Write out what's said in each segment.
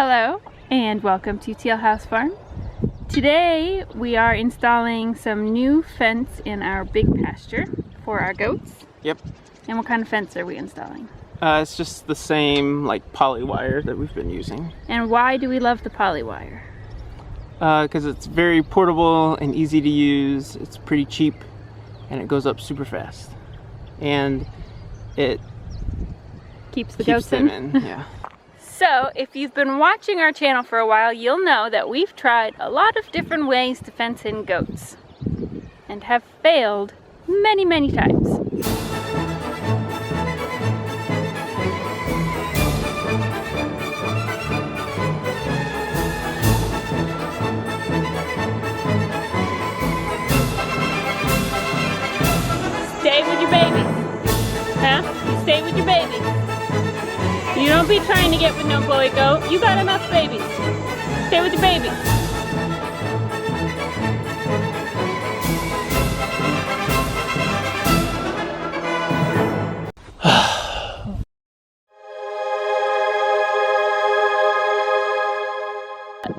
Hello and welcome to Teal House Farm. Today we are installing some new fence in our big pasture for our goats. Yep. And what kind of fence are we installing? It's just the same like poly wire that we've been using. And why do we love the poly wire? Because it's very portable and easy to use. It's pretty cheap and it goes up super fast. And it keeps the goats in. Yeah. So, if you've been watching our channel for a while, you'll know that we've tried a lot of different ways to fence in goats and have failed many, many times. Stay with your babies. Huh? You stay with your babies. You don't be trying to get with no boy goat. You got enough babies. Stay with your babies.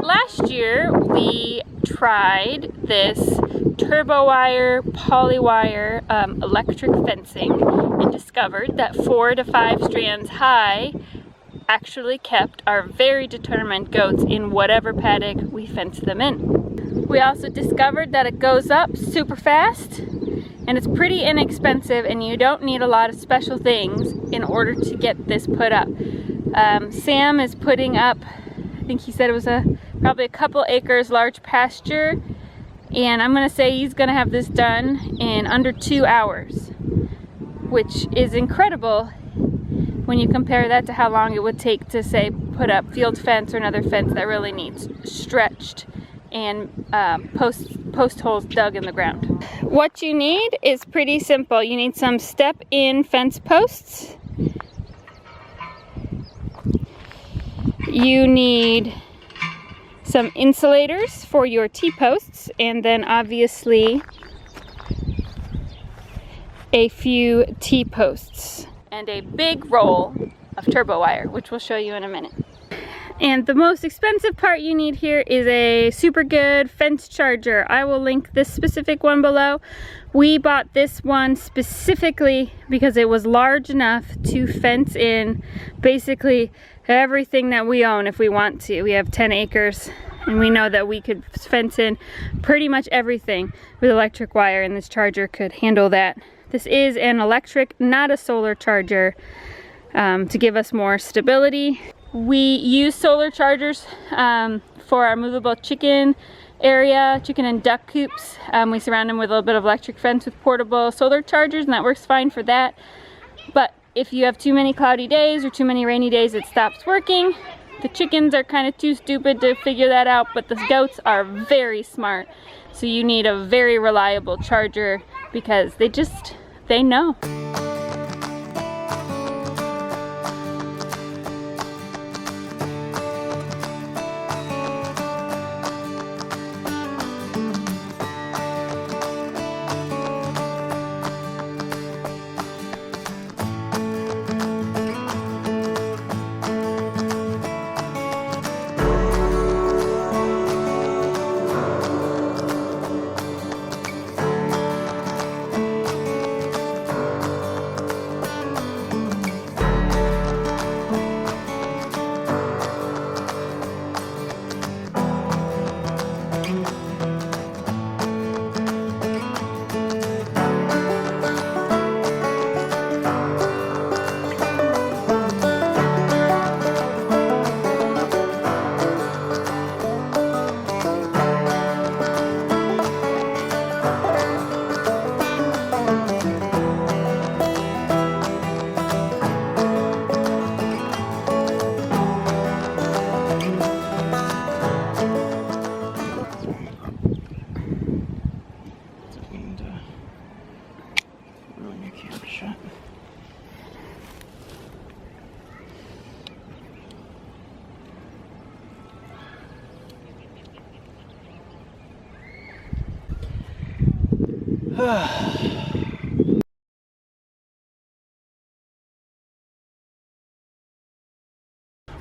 Last year we tried this turbo wire, poly wire, electric fencing and discovered that 4 to 5 strands high actually kept our very determined goats in whatever paddock we fenced them in. We also discovered that it goes up super fast and it's pretty inexpensive and you don't need a lot of special things in order to get this put up. Sam is putting up, I think he said it was probably a couple acres large pasture, and I'm gonna say he's gonna have this done in under 2 hours, which is incredible when you compare that to how long it would take to, say, put up field fence or another fence that really needs stretched and post holes dug in the ground. What you need is pretty simple. You need some step-in fence posts. You need some insulators for your T-posts, and then obviously a few T-posts and a big roll of turbo wire, which we'll show you in a minute. And the most expensive part you need here is a super good fence charger. I will link this specific one below. We bought this one specifically because it was large enough to fence in basically everything that we own if we want to. We have 10 acres and we know that we could fence in pretty much everything with electric wire, and this charger could handle that. This is an electric, not a solar charger, to give us more stability. We use solar chargers for our movable chicken area, chicken and duck coops. We surround them with a little bit of electric fence with portable solar chargers, and that works fine for that. But if you have too many cloudy days or too many rainy days, it stops working. The chickens are kind of too stupid to figure that out, but the goats are very smart. So you need a very reliable charger because they know.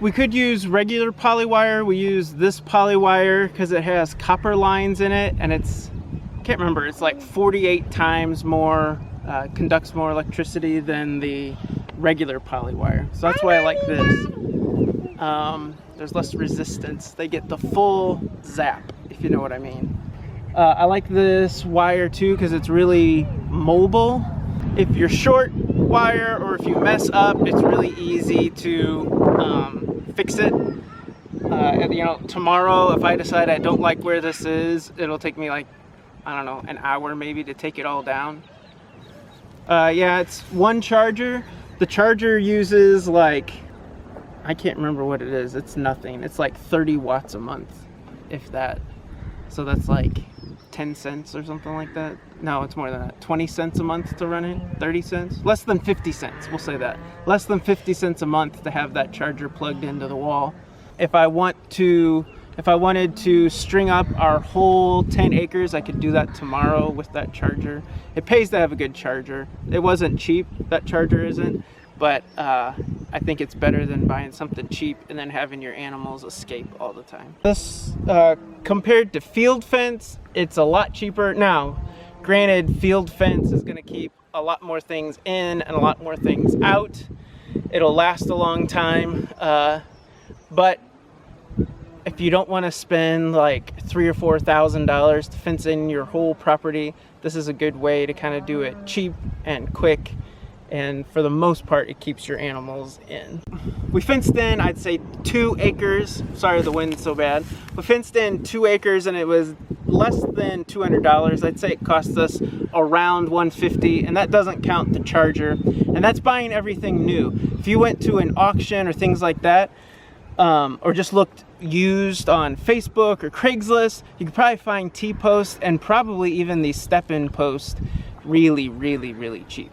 We could use regular polywire. We use this polywire because it has copper lines in it, and it's, I can't remember, it's like 48 times more, conducts more electricity than the regular polywire. So that's why I like this. There's less resistance. They get the full zap, if you know what I mean. I like this wire too because it's really mobile. If you're short wire or if you mess up, it's really easy to fix it. You know, tomorrow if I decide I don't like where this is, it'll take me like, I don't know, an hour maybe to take it all down. Yeah, it's one charger. The charger uses like, I can't remember what it is. It's nothing. It's like 30 watts a month, if that. So that's like 10 cents or something like that. No, it's more than that. 20 cents a month to run it? 30 cents? Less than 50 cents, we'll say that. Less than 50 cents a month to have that charger plugged into the wall. If I wanted to string up our whole 10 acres, I could do that tomorrow with that charger. It pays to have a good charger. It wasn't cheap, that charger isn't, but I think it's better than buying something cheap and then having your animals escape all the time. This, compared to field fence, it's a lot cheaper. Now, granted, field fence is gonna keep a lot more things in and a lot more things out. It'll last a long time, but if you don't want to spend like $3,000 or $4,000 to fence in your whole property, this is a good way to kind of do it cheap and quick, and for the most part it keeps your animals in. We fenced in, I'd say 2 acres. Sorry the wind's so bad. We fenced in 2 acres and it was less than $200. I'd say it cost us around $150, and that doesn't count the charger, and that's buying everything new. If you went to an auction or things like that, or just looked used on Facebook or Craigslist, you could probably find T-posts and probably even these step-in posts really, really, really cheap.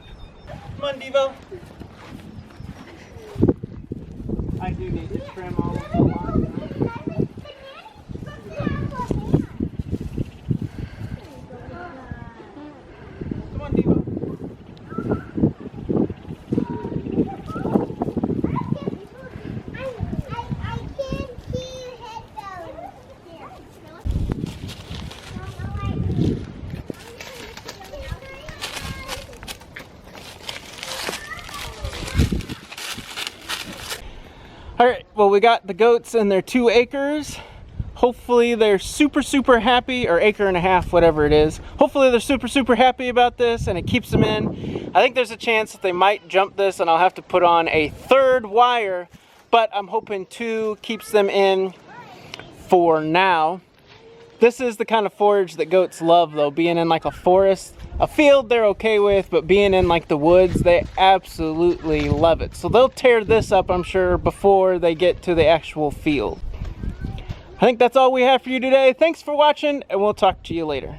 Come on, Devo. I do need to trim all of the lines. Come on, Devo. Alright, well, we got the goats in their 2 acres. Hopefully they're super happy, or acre and a half, whatever it is. Hopefully they're super happy about this and it keeps them in. I think there's a chance that they might jump this and I'll have to put on a 3rd wire, but I'm hoping 2 keeps them in for now. This is the kind of forage that goats love though, being in like a forest. A field they're okay with, but being in like the woods, they absolutely love it. So they'll tear this up, I'm sure, before they get to the actual field. I think that's all we have for you today. Thanks for watching, and we'll talk to you later.